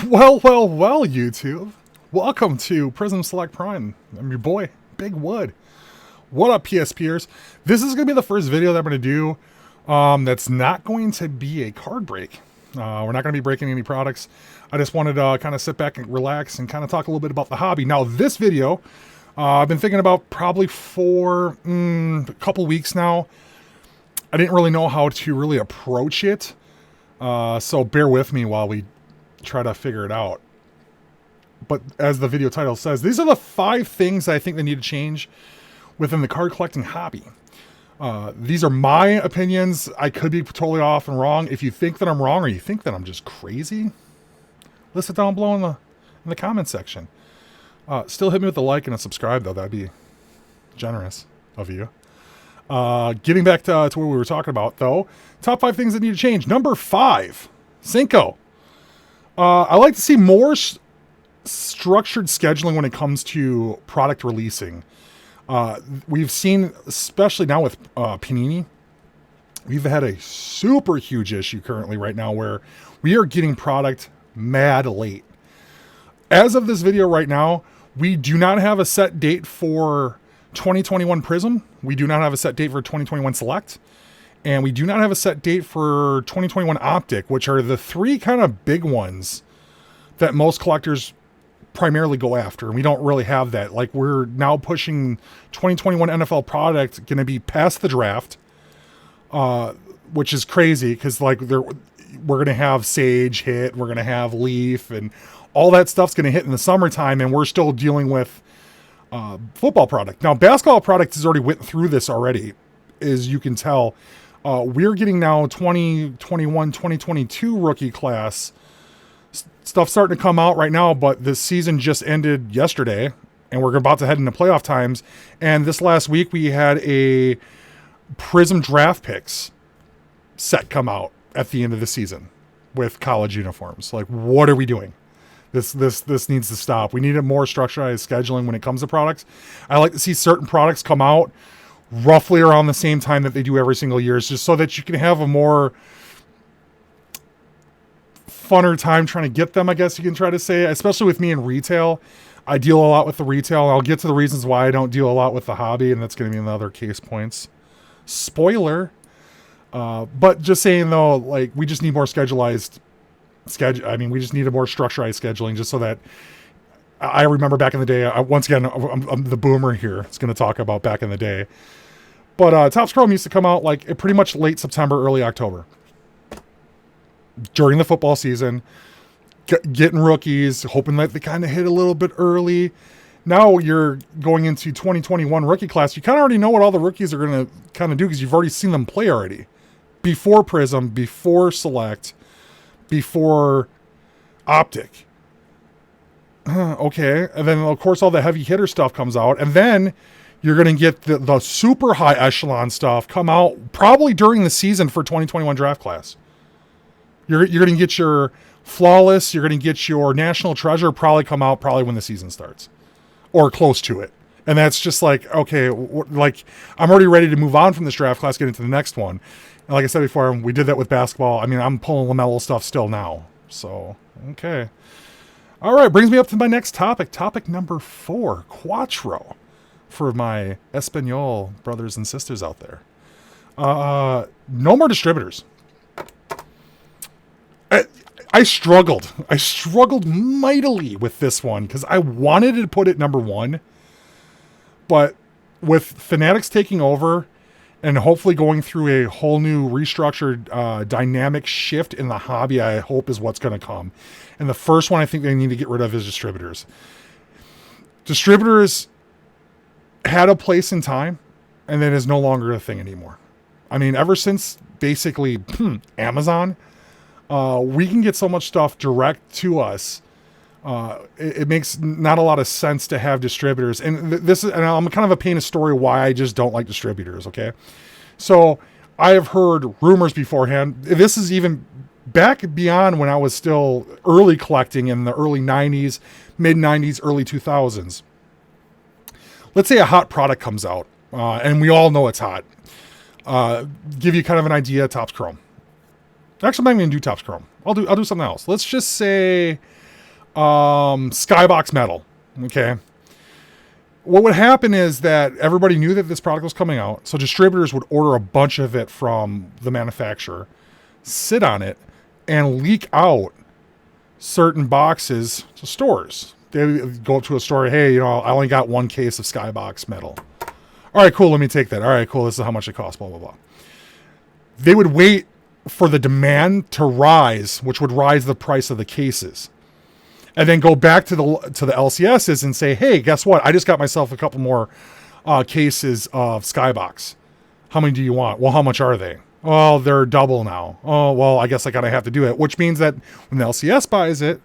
Well, YouTube. Welcome to Prism Select Prime. I'm your boy, Big Wood. What up, PSPers? This is going to be the first video that I'm going to do that's not going to be a card break. We're not going to be breaking any products. I just wanted to kind of sit back and relax and kind of talk a little bit about the hobby. Now, this video, I've been thinking about probably for a couple weeks now. I didn't really know how to really approach it. So bear with me while we try to figure it out. But as the video title says, these are the 5 things I think that need to change within the card collecting hobby. These are my opinions. I could be totally off and wrong. If you think that I'm wrong or you think that I'm just crazy, list it down below in the comment section. Still hit me with a like and a subscribe, though. That'd be generous of you. Getting back to what we were talking about, though. Top 5 things that need to change. Number 5, Cinco. I like to see more structured scheduling when it comes to product releasing. We've seen, especially now with Panini, we've had a super huge issue currently right now where we are getting product mad late. As of this video right now, we do not have a set date for 2021 Prism. We do not have a set date for 2021 Select. And we do not have a set date for 2021 Optic, which are the 3 kind of big ones that most collectors primarily go after. And we don't really have that. Like, we're now pushing 2021 NFL product going to be past the draft, which is crazy because, like, we're going to have Sage hit, we're going to have Leaf, and all that stuff's going to hit in the summertime, and we're still dealing with football product. Now, basketball product has already went through this already, as you can tell. We're getting now 2021, 2022 rookie class stuff starting to come out right now, but this season just ended yesterday, and we're about to head into playoff times. And this last week, we had a Prism draft picks set come out at the end of the season with college uniforms. Like, what are we doing? This needs to stop. We need a more structured scheduling when it comes to products. I like to see certain products come out roughly around the same time that they do every single year, just so that you can have a more funner time trying to get them, I guess you can try to say. Especially with me in retail, I deal a lot with the retail. I'll get to the reasons why I don't deal a lot with the hobby, and that's going to be another case points. Spoiler. But just saying, though, like, we just need more schedulized schedule. I mean, we just need a more structured scheduling, just so that I remember back in the day. Once again, I'm the boomer here. It's going to talk about back in the day. But Topps Chrome used to come out like pretty much late September, early October, during the football season, getting rookies, hoping that they kind of hit a little bit early. Now you're going into 2021 rookie class. You kind of already know what all the rookies are going to kind of do because you've already seen them play already. Before Prism, before Select, before Optic. Okay. And then, of course, all the heavy hitter stuff comes out. And then you're going to get the super high echelon stuff come out probably during the season for 2021 draft class. You're going to get your Flawless, you're going to get your National Treasure probably come out probably when the season starts. Or close to it. And that's just like, okay, like, I'm already ready to move on from this draft class, get into the next one. And like I said before, we did that with basketball. I mean, I'm pulling LaMelo stuff still now. So, okay. All right, brings me up to my next topic. Topic number 4, Quattro, for my Espanol brothers and sisters out there. No more distributors. I struggled. I struggled mightily with this one because I wanted to put it number 1. But with Fanatics taking over and hopefully going through a whole new restructured dynamic shift in the hobby, I hope is what's going to come. And the first one I think they need to get rid of is distributors. Distributors had a place in time, and then is no longer a thing anymore. I mean, ever since basically Amazon, we can get so much stuff direct to us. It makes not a lot of sense to have distributors. And and I'm kind of a pain a story why I just don't like distributors. Okay. So I have heard rumors beforehand. This is even back beyond when I was still early collecting in the early 90s, mid 90s, early 2000s. Let's say a hot product comes out, and we all know it's hot. Give you kind of an idea, Topps Chrome. Actually, I'm not even going to do Topps Chrome. I'll do something else. Let's just say Skybox metal. Okay. What would happen is that everybody knew that this product was coming out, so distributors would order a bunch of it from the manufacturer, sit on it, and leak out certain boxes to stores. They would go up to a store, hey, I only got one case of Skybox metal. All right, cool, let me take that. All right, cool, this is how much it costs, blah, blah, blah. They would wait for the demand to rise, which would rise the price of the cases. And then go back to the LCSs and say, hey, guess what? I just got myself a couple more cases of Skybox. How many do you want? Well, how much are they? Oh, they're double now. Oh, well, I guess I gotta have to do it. Which means that when the LCS buys it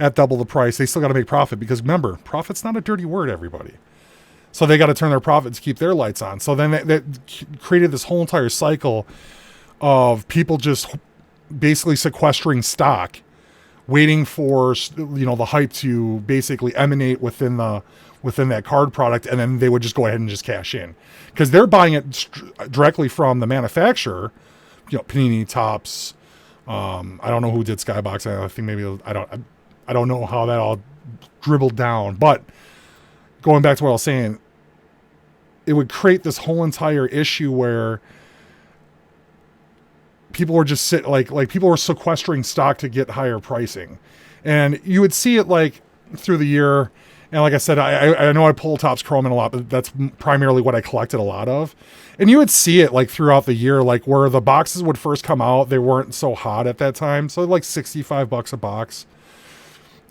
at double the price, they still got to make profit, because remember, profit's not a dirty word, everybody. So they got to turn their profit to keep their lights on. So then that created this whole entire cycle of people just basically sequestering stock, waiting for the hype to basically emanate within that card product, and then they would just go ahead and just cash in, because they're buying it directly from the manufacturer. Panini, Topps. I don't know who did Skybox. I think maybe I don't know how that all dribbled down. But going back to what I was saying, it would create this whole entire issue where people were just people were sequestering stock to get higher pricing. And you would see it through the year. And like I said, I know I pull Topps Chrome in a lot, but that's primarily what I collected a lot of. And you would see it throughout the year, where the boxes would first come out, they weren't so hot at that time. So $65 a box.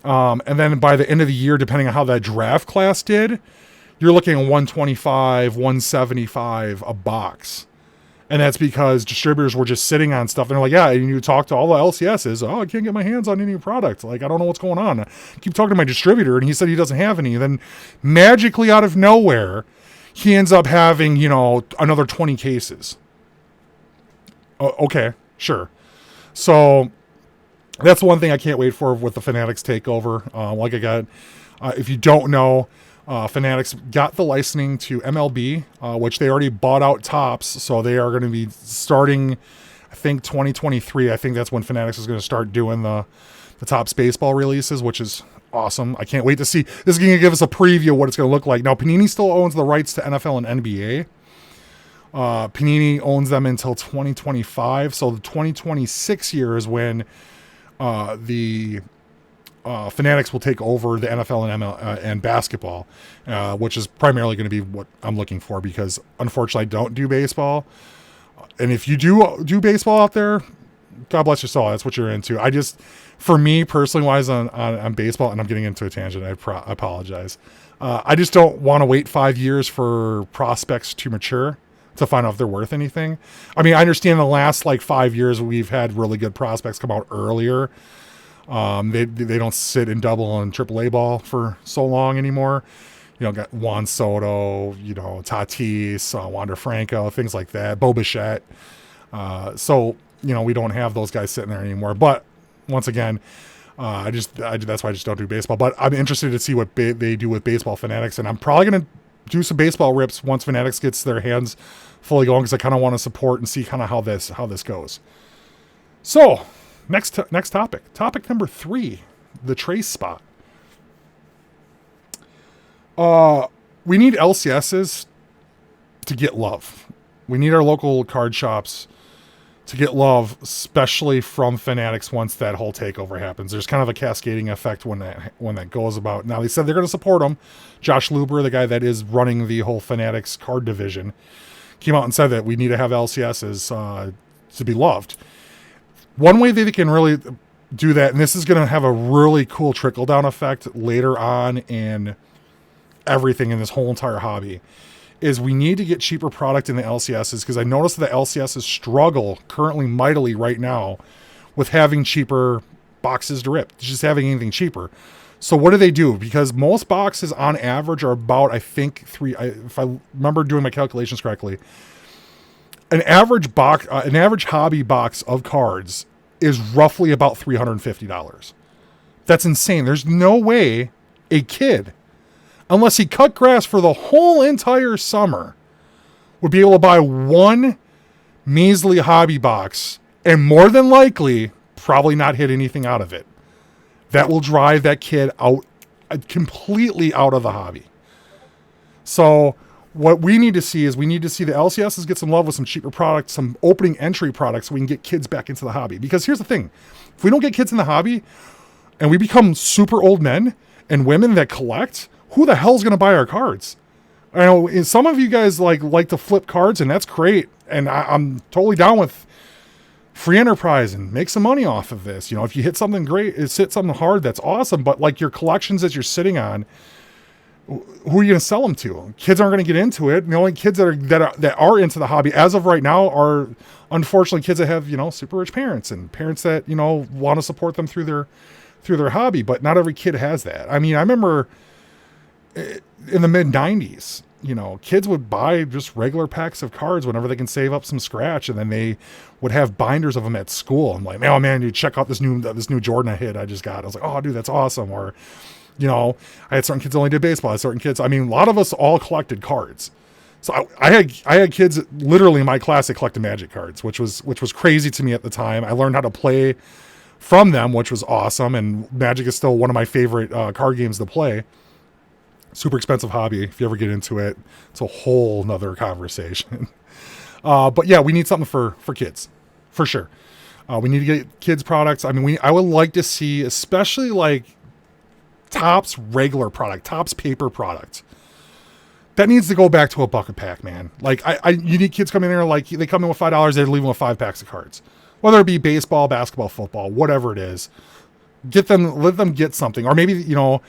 And then by the end of the year, depending on how that draft class did, you're looking at $125, $175 a box. And that's because distributors were just sitting on stuff. And they're like, yeah, and you talk to all the LCSs. Oh, I can't get my hands on any product. I don't know what's going on. I keep talking to my distributor, and he said he doesn't have any. And then magically out of nowhere, he ends up having, another 20 cases. Okay, sure. So that's one thing I can't wait for with the Fanatics takeover. If you don't know, Fanatics got the licensing to MLB, which they already bought out Topps, so they are going to be starting, I think, 2023. I think that's when Fanatics is going to start doing the Topps baseball releases, which is awesome. I can't wait to see. This is going to give us a preview of what it's going to look like. Now, Panini still owns the rights to NFL and NBA. Panini owns them until 2025, so the 2026 year is when the Fanatics will take over the NFL and ML and basketball, which is primarily going to be what I'm looking for, because unfortunately I don't do baseball. And if you do baseball out there, God bless your soul. That's what you're into. For me personally, wise on baseball, and I'm getting into a tangent, I apologize. I just don't want to wait 5 years for prospects to mature to find out if they're worth anything. I mean, I understand the last 5 years we've had really good prospects come out earlier. They don't sit in double and triple A ball for so long anymore. Got Juan Soto, Tatis, Wander Franco, things like that, Bo Bichette. So we don't have those guys sitting there anymore. But once again, that's why I just don't do baseball. But I'm interested to see what they do with Baseball Fanatics, and I'm probably going to do some baseball rips once Fanatics gets their hands fully going, because I kind of want to support and see kind of how this goes. So next topic. Topic number 3, the trace spot. We need LCSs to get love. We need our local card shops to get love, especially from Fanatics once that whole takeover happens. There's kind of a cascading effect when that goes about. Now, they said they're going to support them. Josh Luber, the guy that is running the whole Fanatics card division, came out and said that we need to have LCSs to be loved. One way they can really do that, and this is going to have a really cool trickle-down effect later on in everything in this whole entire hobby, is we need to get cheaper product in the LCSs, because I noticed that the LCSs struggle currently mightily right now with having cheaper boxes to rip, just having anything cheaper. So what do? Because most boxes on average are about, I think, if I remember doing my calculations correctly, an average hobby box of cards is roughly about $350. That's insane. There's no way a kid, unless he cut grass for the whole entire summer, would be able to buy one measly hobby box and more than likely probably not hit anything out of it. that will drive that kid out, completely out of the hobby. So what we need to see is we need to see the LCSs get some love with some cheaper products, some opening entry products, so we can get kids back into the hobby. Because here's the thing, if we don't get kids in the hobby and we become super old men and women that collect, who the hell's going to buy our cards? I know some of you guys like to flip cards, and that's great. And I'm totally down with free enterprise and make some money off of this. You know, if you hit something great, it's hit something hard, that's awesome. But like your collections that you're sitting on, who are you going to sell them to? Kids aren't going to get into it. And the only kids that are into the hobby as of right now are unfortunately kids that have, you know, super rich parents and parents that, you know, want to support them through their hobby. But not every kid has that. I mean, I remember in the mid 90s, you know, kids would buy just regular packs of cards whenever they can save up some scratch, and then they would have binders of them at school. I'm like, oh man, dude, check out this new Jordan I just got. I was like, oh dude, that's awesome. Or, you know, I had certain kids that only did baseball. I had certain kids. I mean, a lot of us all collected cards. So I had kids literally in my class that collected Magic cards, which was crazy to me at the time. I learned how to play from them, which was awesome. And Magic is still one of my favorite card games to play. Super expensive hobby. If you ever get into it, it's a whole nother conversation. But yeah, we need something for kids, for sure. We need to get kids products. I mean, I would like to see, especially like Topps regular product, Topps paper product. That needs to go back to a bucket pack, man. Like you need kids coming in there, like they come in with $5, they leave them with 5 packs of cards. Whether it be baseball, basketball, football, whatever it is. Let them get something. Or maybe, you know,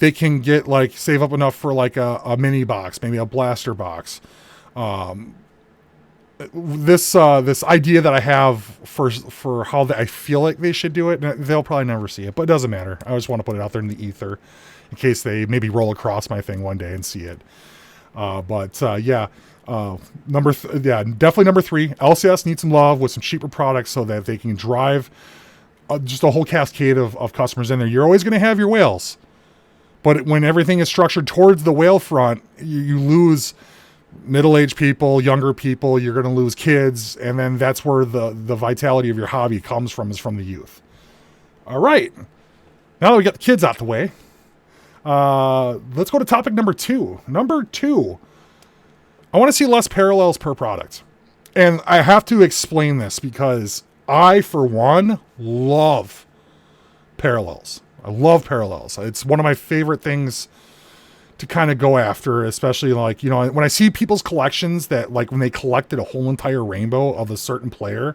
they can get like save up enough for like a mini box, maybe a blaster box. This idea that I have for how I feel like they should do it, they'll probably never see it, but it doesn't matter. I just want to put it out there in the ether in case they maybe roll across my thing one day and see it. Definitely number 3. LCS needs some love with some cheaper products so that they can drive just a whole cascade of customers in there. You're always going to have your whales. But when everything is structured towards the whale front, you lose middle-aged people, younger people, you're going to lose kids, and then that's where the vitality of your hobby comes from, is from the youth. All right. Now that we got the kids out the way, let's go to topic number 2. Number 2, I want to see less parallels per product. And I have to explain this because I, for one, love parallels. I love parallels. It's one of my favorite things to kind of go after, especially like, you know, when I see people's collections that like when they collected a whole entire rainbow of a certain player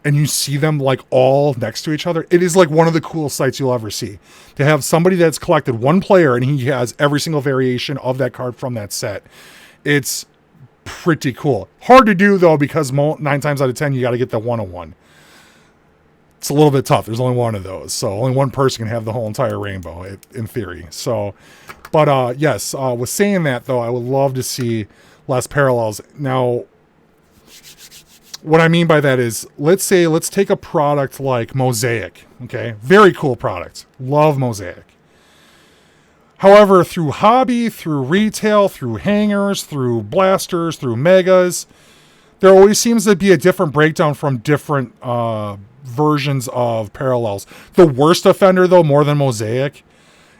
and you see them like all next to each other, it is like one of the coolest sights you'll ever see. To have somebody that's collected one player and he has every single variation of that card from that set. It's pretty cool. Hard to do though, because 9 times out of 10, you got to get the 101. It's a little bit tough. There's only one of those. So only one person can have the whole entire rainbow in theory. So, but yes, with saying that though, I would love to see less parallels. Now, what I mean by that is, let's take a product like Mosaic. Okay. Very cool product. Love Mosaic. However, through hobby, through retail, through hangers, through blasters, through megas, there always seems to be a different breakdown from different, versions of parallels. The worst offender though, more than Mosaic,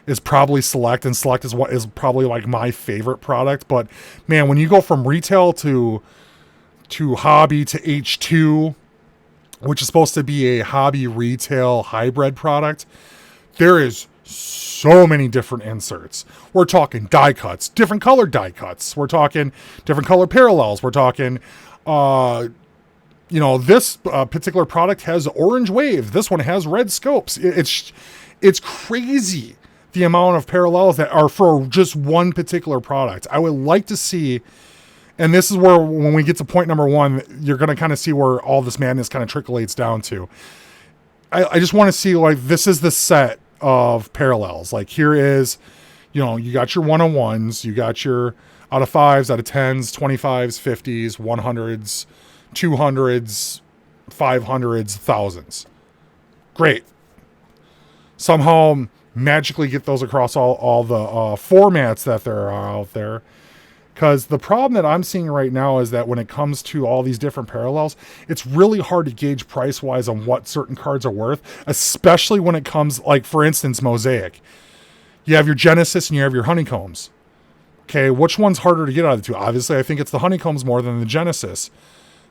is probably Select, and Select is probably like my favorite product. But man, when you go from retail to hobby to H2, which is supposed to be a hobby retail hybrid product, there is so many different inserts. We're talking die cuts, different colored die cuts. We're talking different color parallels. We're talking you know, this particular product has orange wave. This one has red scopes. It's crazy the amount of parallels that are for just one particular product. I would like to see, and this is where when we get to point number 1, you're going to kind of see where all this madness kind of trickles down to. I just want to see, like, this is the set of parallels. Like, here is, you know, you got your 101s, you got your out of 5s, out of 10s, 25s, 50s, 100s, 200s, 500s, 1000s. Great. Somehow magically get those across all the formats that there are out there. Because the problem that I'm seeing right now is that when it comes to all these different parallels, it's really hard to gauge price-wise on what certain cards are worth, especially when it comes, like, for instance, Mosaic. You have your Genesis and you have your Honeycombs. Okay, which one's harder to get out of the two? Obviously, I think it's the Honeycombs more than the Genesis.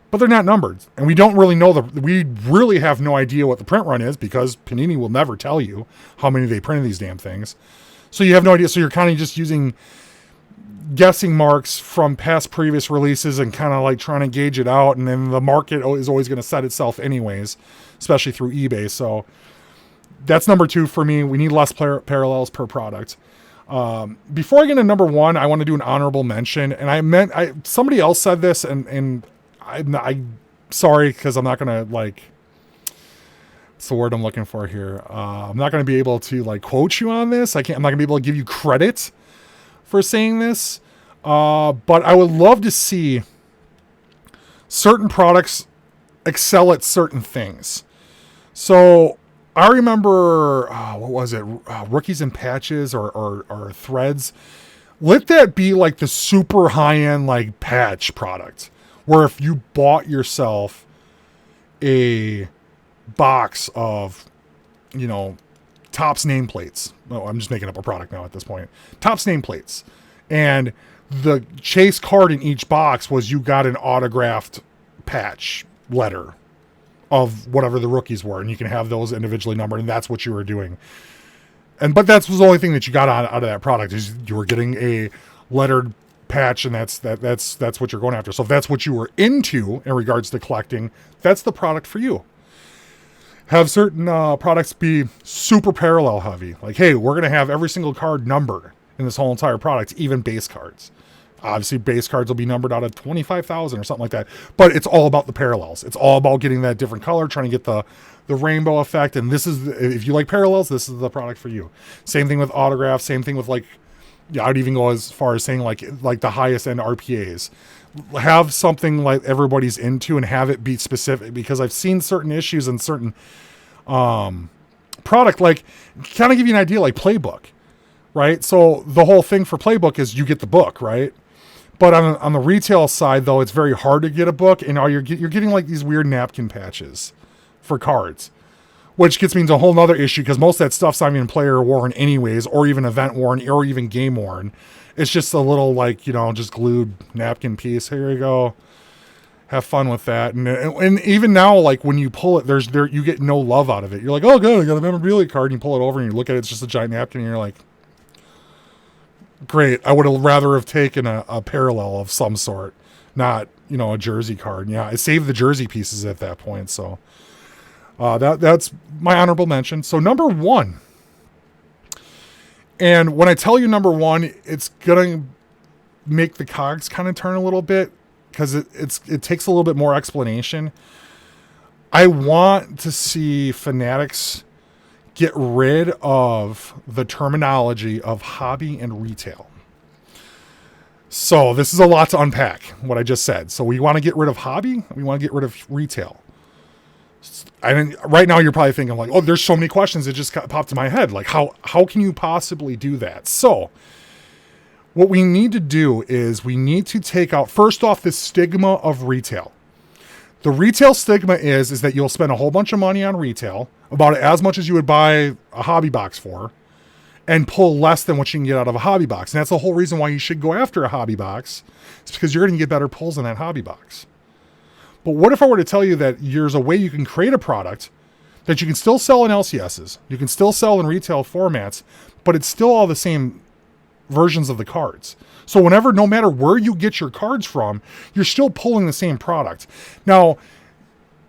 But they're not numbered. And we don't really know, we really have no idea what the print run is because Panini will never tell you how many they printed these damn things. So you have no idea. So you're kind of just using guessing marks from past previous releases and kind of like trying to gauge it out. And then the market is always going to set itself anyways, especially through eBay. So that's number 2 for me. We need less parallels per product. Before I get into number 1, I want to do an honorable mention. And somebody else said this and I'm sorry, because I'm not going to, like, what's the word I'm looking for here? I'm not going to be able to, like, quote you on this. I'm not going to be able to give you credit for saying this. But I would love to see certain products excel at certain things. So I remember, what was it? Rookies and Patches or Threads. Let that be like the super high-end, like, patch product. Where if you bought yourself a box of, you know, Topps nameplates. Oh, I'm just making up a product now at this point. Topps nameplates. And the chase card in each box was you got an autographed patch letter of whatever the rookies were. And you can have those individually numbered. And that's what you were doing. But that was the only thing that you got out of that product is you were getting a lettered patch, and that's what you're going after. So if that's what you were into in regards to collecting, that's the product for you. Have certain products be super parallel heavy. Like, hey, we're going to have every single card numbered in this whole entire product, even base cards. Obviously, base cards will be numbered out of 25,000 or something like that. But it's all about the parallels. It's all about getting that different color, trying to get the rainbow effect. And this is, if you like parallels, this is the product for you. Same thing with autographs. Same thing with, like, yeah, I'd even go as far as saying like the highest end RPAs. Have something like everybody's into and have it be specific, because I've seen certain issues in certain product, like, kind of give you an idea, like Playbook, right? So the whole thing for Playbook is you get the book, right? But on the retail side, though, it's very hard to get a book, and you're getting like these weird napkin patches for cards. Which gets me into a whole nother issue, because most of that stuff's not even player worn anyways, or even event worn, or even game worn. It's just a little, like, you know, just glued napkin piece. Here you go. Have fun with that. And even now, like, when you pull it, you get no love out of it. You're like, oh, good, I got a memorabilia card. And you pull it over and you look at it, it's just a giant napkin. And you're like, great. I would have rather have taken a parallel of some sort, not, you know, a jersey card. And yeah, I saved the jersey pieces at that point, so... that's my honorable mention. So number 1. And when I tell you number 1, it's going to make the cogs kind of turn a little bit, because it takes a little bit more explanation. I want to see Fanatics get rid of the terminology of hobby and retail. So this is a lot to unpack, what I just said. So we want to get rid of hobby. We want to get rid of retail. I mean, right now you're probably thinking like, oh, there's so many questions that just popped in my head. Like, how can you possibly do that? So what we need to do is we need to take out, first off, the stigma of retail. The retail stigma is that you'll spend a whole bunch of money on retail, about as much as you would buy a hobby box for, and pull less than what you can get out of a hobby box. And that's the whole reason why you should go after a hobby box. It's because you're going to get better pulls in that hobby box. But what if I were to tell you that there's a way you can create a product that you can still sell in LCSs, you can still sell in retail formats, but it's still all the same versions of the cards. So no matter where you get your cards from, you're still pulling the same product. Now,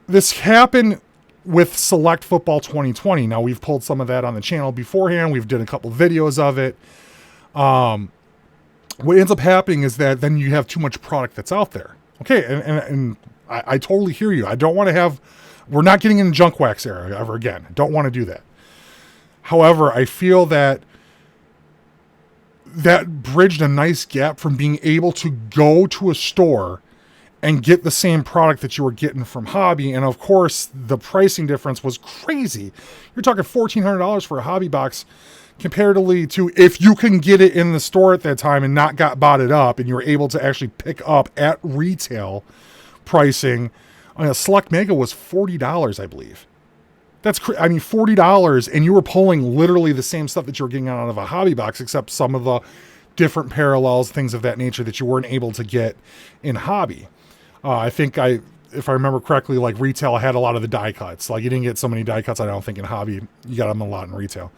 this happened with Select Football 2020. Now, we've pulled some of that on the channel beforehand. We've done a couple videos of it. What ends up happening is that then you have too much product that's out there. Okay, and I totally hear you. I don't want to have... We're not getting in junk wax era ever again. I don't want to do that. However, I feel that bridged a nice gap from being able to go to a store and get the same product that you were getting from hobby. And of course, the pricing difference was crazy. You're talking $1,400 for a hobby box comparatively to if you can get it in the store at that time and not got botted up and you were able to actually pick up at retail pricing. I mean, a Select Mega was $40, I believe. I mean, $40, and you were pulling literally the same stuff that you were getting out of a hobby box, except some of the different parallels, things of that nature that you weren't able to get in hobby. I think if I remember correctly, like retail had a lot of the die cuts. Like you didn't get so many die cuts, I don't think, in hobby. You got them a lot in retail.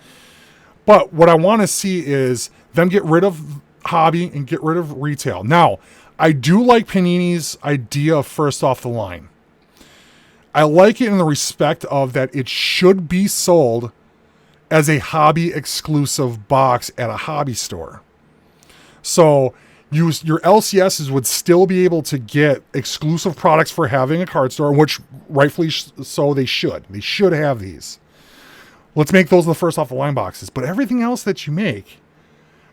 But what I want to see is them get rid of hobby and get rid of retail. Now, I do like Panini's idea of first off the line. I like it in the respect of that it should be sold as a hobby exclusive box at a hobby store. So your LCSs would still be able to get exclusive products for having a card store, which rightfully so they should. They should have these. Let's make those the first off the line boxes. But everything else that you make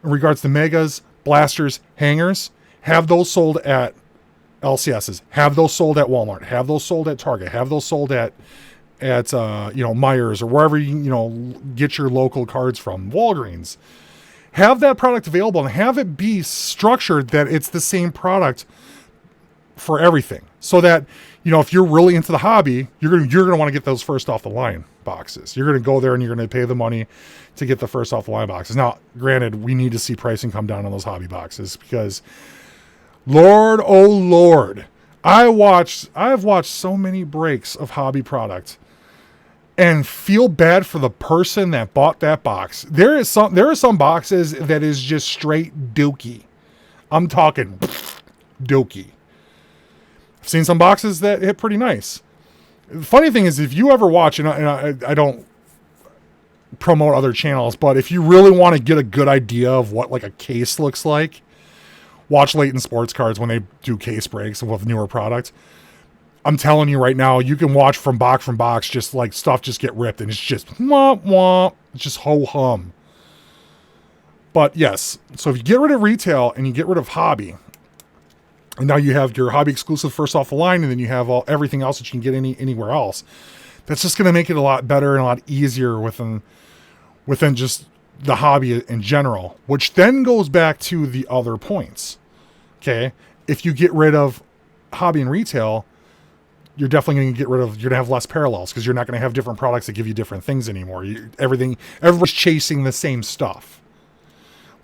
in regards to megas, blasters, hangers, have those sold at LCSs, have those sold at Walmart, have those sold at Target, have those sold at Myers or wherever you get your local cards from, Walgreens. Have that product available and have it be structured that it's the same product for everything, so that if you're really into the hobby, you're gonna want to get those first off the line boxes. You're gonna go there and you're gonna pay the money to get the first off the line boxes. Now, granted, we need to see pricing come down on those hobby boxes because, Lord, oh Lord, I've watched so many breaks of hobby product and feel bad for the person that bought that box. There are some boxes that is just straight dookie. I'm talking dookie. I've seen some boxes that hit pretty nice. The funny thing is, if you ever watch, and I don't promote other channels, but if you really want to get a good idea of what like a case looks like, watch Layton Sports Cards when they do case breaks with newer products. I'm telling you right now, you can watch from box, just like stuff just get ripped and it's just womp womp, it's just ho hum. But yes, so if you get rid of retail and you get rid of hobby, and now you have your hobby exclusive first off the line, and then you have everything else that you can get anywhere else. That's just going to make it a lot better and a lot easier within just the hobby in general, which then goes back to the other points. Okay, if you get rid of hobby and retail, you're definitely going to you're going to have less parallels because you're not going to have different products that give you different things anymore. Everybody's chasing the same stuff.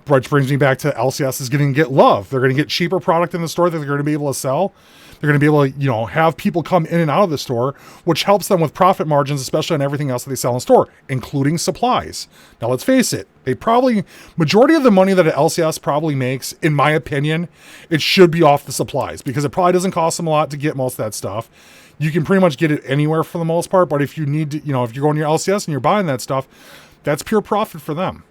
Which brings me back to LCS is going to get love. They're going to get cheaper product in the store that they're going to be able to sell. They're going to be able to, have people come in and out of the store, which helps them with profit margins, especially on everything else that they sell in store, including supplies. Now, let's face it. Majority of the money that an LCS probably makes, in my opinion, it should be off the supplies because it probably doesn't cost them a lot to get most of that stuff. You can pretty much get it anywhere for the most part, but if you need to, if you're going to your LCS and you're buying that stuff, that's pure profit for them.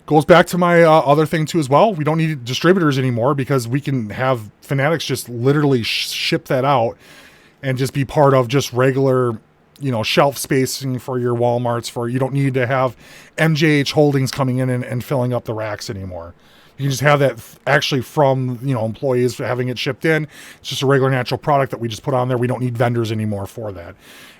Goes back to my other thing too as well. We don't need distributors anymore because we can have Fanatics just literally ship that out and just be part of just regular, shelf spacing for your Walmarts. You don't need to have MJH Holdings coming in and filling up the racks anymore. You can just have that actually from, employees having it shipped in. It's just a regular natural product that we just put on there. We don't need vendors anymore for that.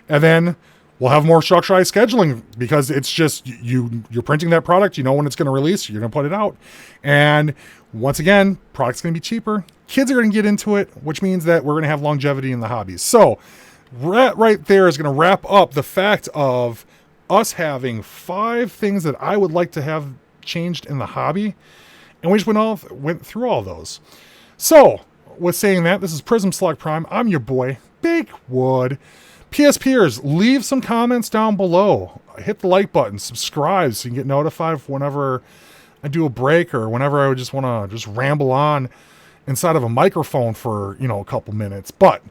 And then we'll have more structurized scheduling because it's just you're printing that product. You know when it's going to release. You're going to put it out. And once again, product's going to be cheaper. Kids are going to get into it, which means that we're going to have longevity in the hobbies. So right there is going to wrap up the fact of us having 5 things that I would like to have changed in the hobby. And we just went through all those. So with saying that, this is Prism Select Prime. I'm your boy, Big Wood. PSPers, leave some comments down below. Hit the like button, subscribe so you can get notified whenever I do a break or whenever I would just want to just ramble on inside of a microphone for, a couple minutes. But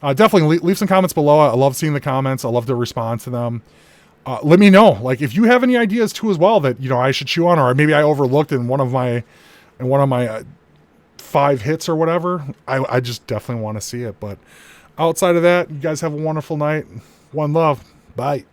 definitely leave some comments below. I love seeing the comments. I love to respond to them. Let me know, like, if you have any ideas too as well that, I should chew on, or maybe I overlooked in one of my 5 hits or whatever. I just definitely want to see it. But outside of that, you guys have a wonderful night. One love. Bye.